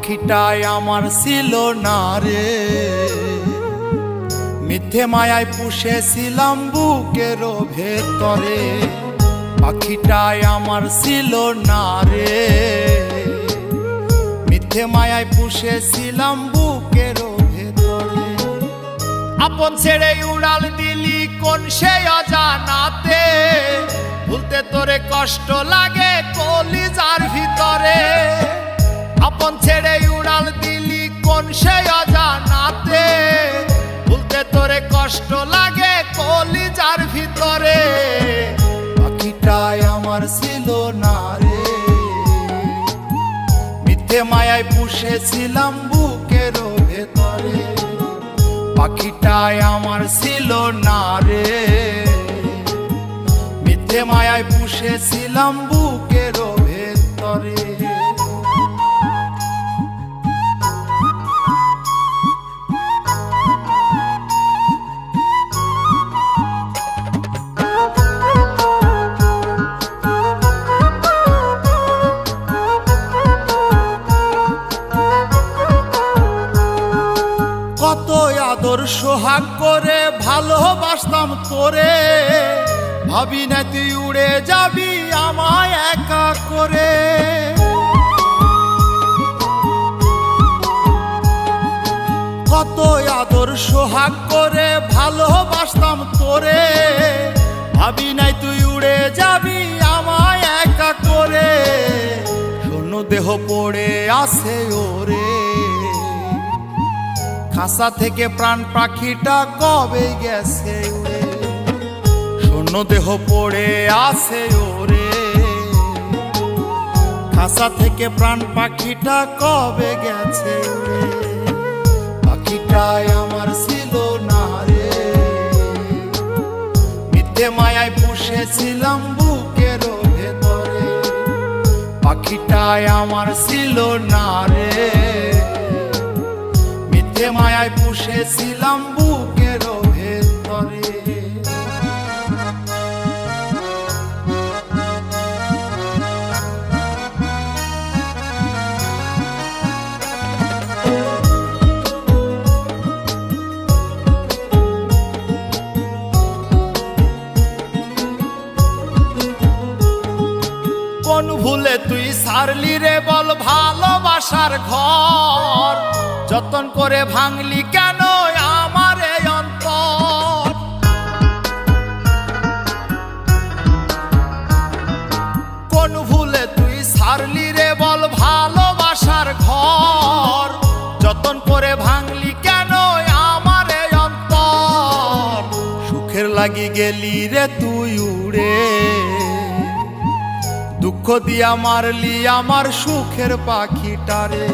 পাখিটাই আমার ছিল না রে, মিথ্যে মায়ায় পুষেছিলাম বুকের ভেতরে। পাখিটাই আমার ছিল না রে, মিথ্যে মায়ায় পুষেছিলাম বুকের ভেতরে। আপন ছেড়ে উড়াল দিলি কোন সে অজানাতে, ভুলতে তোরে কষ্ট লাগে কলিজার ভিতরে। আপন ছেড়ে উড়াল দিলি কোন সে অজানাতে, ভুলতে তোরে কষ্ট লাগে কলিজার ভিতরে। পাখিটাই আমার ছিল না রে, মিথ্যে মায়ায় পুষেছিলাম বুকের ভেতরে। পাখিটাই আমার ছিল না রে, মিথ্যে মায়ায় পুষেছিলাম বুকের ভেতরে। কত আদর সোহাগ করে ভালোবাসতাম তোরে, ভাবি না তুই উড়ে যাবি আমায় একা করে। কত আদর সোহাগ করে ভালোবাসতাম তোরে, ভাবি নাই তুই উড়ে যাবি আমায় একা করে। শূন্য দেহ পড়ে আছে ওরে, খাঁচা থেকে প্রাণ পাখিটা কবে গেছে উড়ে। শূন্য দেহ পড়ে আছে ওরে, খাঁচা থেকে প্রাণ পাখিটা কবে গেছে উড়ে। পাখিটাই আমার ছিল না রে, মিথ্যে মায়ায় পুষেছিলাম বুকের ভেতরে। পাখিটাই আমার ছিল না রে, মিথ্যে মায়ায় পুষেছিলাম বুকের ভেতরে। কোন ভুলে তুই সারলি রে বল ভালোবাসার ঘর, যতন করে ভাঙলি কেন আমার এই অন্তর। কোন ভুলে তুই সারলি রে বল ভালোবাসার ঘর, যতন করে ভাঙলি কেন আমার এই অন্তর। সুখের লাগি গেলি রে তুই উড়ে, দুঃখ দিয়া মারলি আমার সুখের পাখিটারে।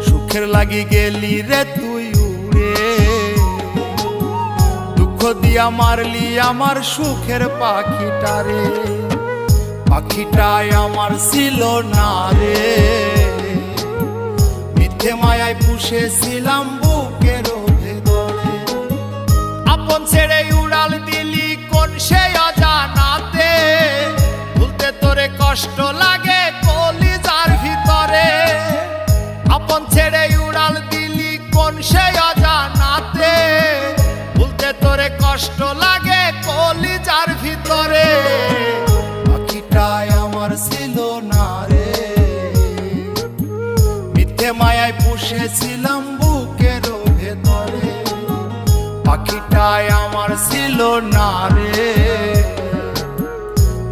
সুখের লাগি গেলি রে তুই উড়ে, দুঃখ দিয়া মারলি আমার সুখের পাখিটারে। পাখিটাই আমার ছিল না রে, মিথ্যে মায়ায় পুষেছিলাম বুকের ভেতরে। আপন ছেড়ে উড়াল দিলি কোন সে অজানাতে, ভুলতে তোরে কষ্ট লাগে কলিজার ভিতরে। আপন ছেড়ে উড়াল দিলি কোন সে অজানাতে, ভুলতে তোরে কষ্ট লাগে কলিজার ভিতরে। পাখিটাই আমার ছিল না রে, মিথ্যে মায়ায় পুষেছিলাম বুকের ভেতরে। পাখিটাই আমার ছিল না রে,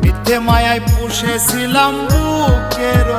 মিথ্যে মায়ায় পুষেছিলাম বুকের